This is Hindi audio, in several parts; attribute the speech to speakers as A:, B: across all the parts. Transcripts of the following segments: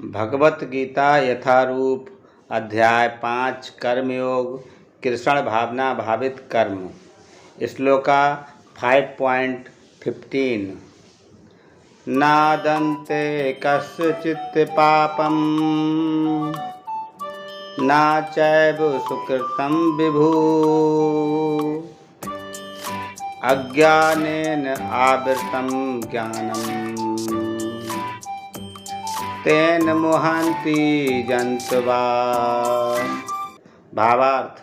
A: भगवत गीता यथारूप अध्याय 5 कर्मयोग कृष्ण भावना भावित कर्म। श्लोका 5.15 नादन्ते कस्यचित् पापं न चैव सुकृतं विभु अज्ञानेन आवृतं ज्ञानम् तेन मोहन्ति जन्तवः। भावार्थ,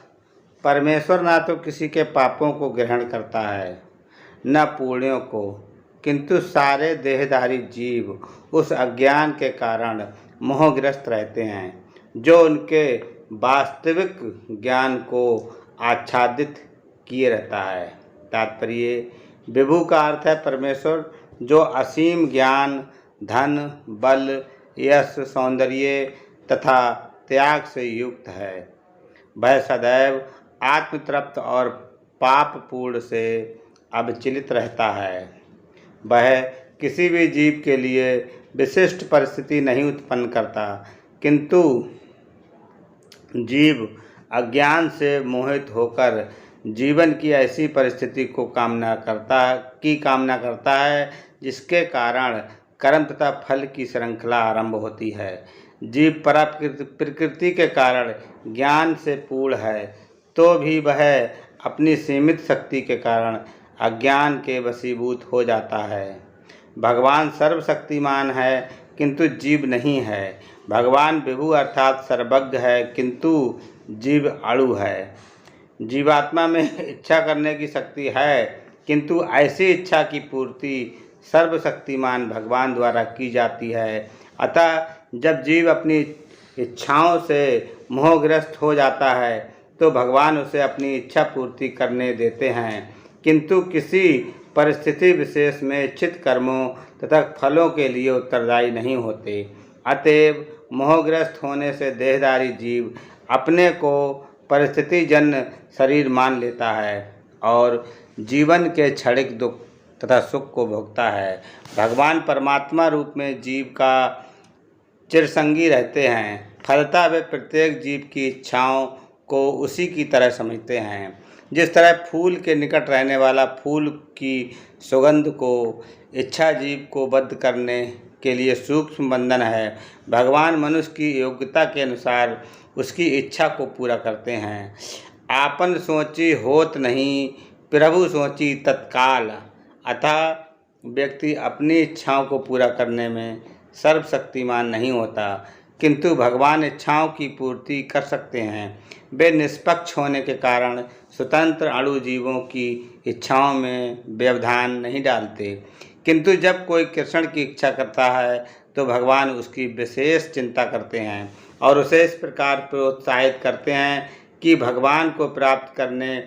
A: परमेश्वर ना तो किसी के पापों को ग्रहण करता है न पुण्यों को, किंतु सारे देहधारी जीव उस अज्ञान के कारण मोहग्रस्त रहते हैं जो उनके वास्तविक ज्ञान को आच्छादित किए रहता है। तात्पर्य, विभु का अर्थ है परमेश्वर, जो असीम ज्ञान, धन, बल, यश, सौंदर्य तथा त्याग से युक्त है। वह सदैव आत्मतृप्त और पापपूर्ण से अविचलित रहता है। वह किसी भी जीव के लिए विशिष्ट परिस्थिति नहीं उत्पन्न करता, किंतु जीव अज्ञान से मोहित होकर जीवन की ऐसी परिस्थिति को कामना करता है जिसके कारण कर्म तथा फल की श्रृंखला आरंभ होती है। जीव प्रकृति के कारण ज्ञान से पूर्ण है, तो भी वह अपनी सीमित शक्ति के कारण अज्ञान के वशीभूत हो जाता है। भगवान सर्वशक्तिमान है किंतु जीव नहीं है। भगवान विभु अर्थात सर्वज्ञ है किंतु जीव अणु है। जीवात्मा में इच्छा करने की शक्ति है, किंतु ऐसी इच्छा की पूर्ति सर्वशक्तिमान भगवान द्वारा की जाती है। अतः जब जीव अपनी इच्छाओं से मोहग्रस्त हो जाता है तो भगवान उसे अपनी इच्छा पूर्ति करने देते हैं, किंतु किसी परिस्थिति विशेष में इच्छित कर्मों तथा फलों के लिए उत्तरदायी नहीं होते। अतएव मोहग्रस्त होने से देहधारी जीव अपने को परिस्थितिजन्य शरीर मान लेता है और जीवन के क्षणिक दुख तथा सुख को भोगता है। भगवान परमात्मा रूप में जीव का चिरसंगी रहते हैं। फलतः वे प्रत्येक जीव की इच्छाओं को उसी की तरह समझते हैं। जिस तरह फूल के निकट रहने वाला फूल की सुगंध को इच्छा जीव को बद्ध करने के लिए सूक्ष्म बंधन है, भगवान मनुष्य की योग्यता के अनुसार उसकी इच्छा को पूरा करते हैं। आपन सोची होत नहीं, प्रभु सोची तत्काल। अतः व्यक्ति अपनी इच्छाओं को पूरा करने में सर्वशक्तिमान नहीं होता, किंतु भगवान इच्छाओं की पूर्ति कर सकते हैं। वे निष्पक्ष होने के कारण स्वतंत्र अणु जीवों की इच्छाओं में व्यवधान नहीं डालते, किंतु जब कोई कृष्ण की इच्छा करता है तो भगवान उसकी विशेष चिंता करते हैं और उसे इस प्रकार प्रोत्साहित करते हैं कि भगवान को प्राप्त करने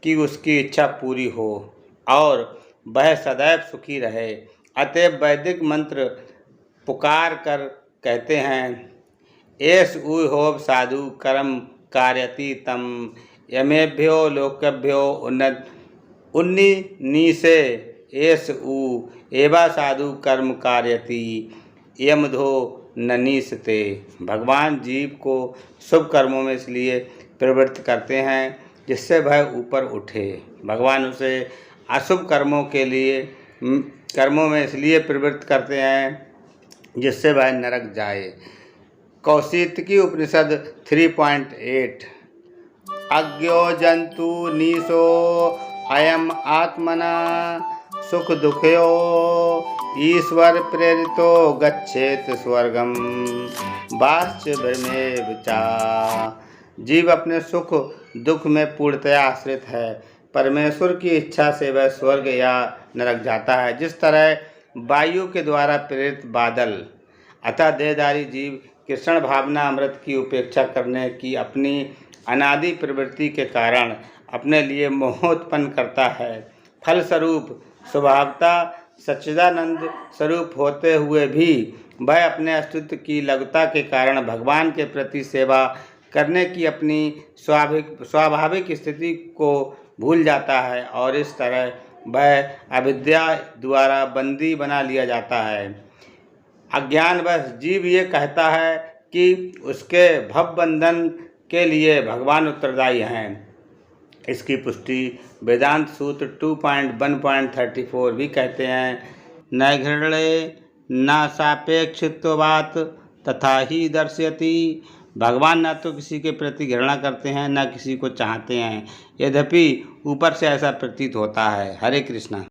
A: की उसकी इच्छा पूरी हो और वह सदैव सुखी रहे। अतएव वैदिक मंत्र पुकार कर कहते हैं, एष उहोब साधु कर्म कार्यति तम यमेभ्यो लोकेभ्यो उन्नीसे एष उ एवा साधु कर्म कार्यति यमधो ननीसते। भगवान जीव को शुभ कर्मों में इसलिए प्रवृत्त करते हैं जिससे वह ऊपर उठे। भगवान उसे अशुभ कर्मों में इसलिए प्रवृत्त करते हैं जिससे वह नरक जाए। कौशितकी उपनिषद 3.8 अज्ञो जंतु नीशो अयम आत्मना सुख दुखयो ईश्वर प्रेरितो गच्छेत स्वर्गम वास्य भ्रमे चा। जीव अपने सुख दुख में पूर्णतया आश्रित है। परमेश्वर की इच्छा से वह स्वर्ग या नरक जाता है, जिस तरह वायु के द्वारा प्रेरित बादल। अतः देहधारी जीव कृष्ण भावना अमृत की उपेक्षा करने की अपनी अनादि प्रवृत्ति के कारण अपने लिए मोह उत्पन्न करता है। फलस्वरूप स्वभावतः सच्चिदानंद स्वरूप होते हुए भी वह अपने अस्तित्व की लघुता के कारण भगवान के प्रति सेवा करने की अपनी स्वाभाविक स्थिति को भूल जाता है और इस तरह वह अविद्या द्वारा बंदी बना लिया जाता है। अज्ञानवश जीव ये कहता है कि उसके भवबंधन के लिए भगवान उत्तरदायी हैं। इसकी पुष्टि वेदांत सूत्र 2.1.34 भी कहते हैं, न घृणे न सापेक्षित्वात् तथा ही दर्शयति। भगवान न तो किसी के प्रति घृणा करते हैं न किसी को चाहते हैं, यद्यपि ऊपर से ऐसा प्रतीत होता है। हरे कृष्णा।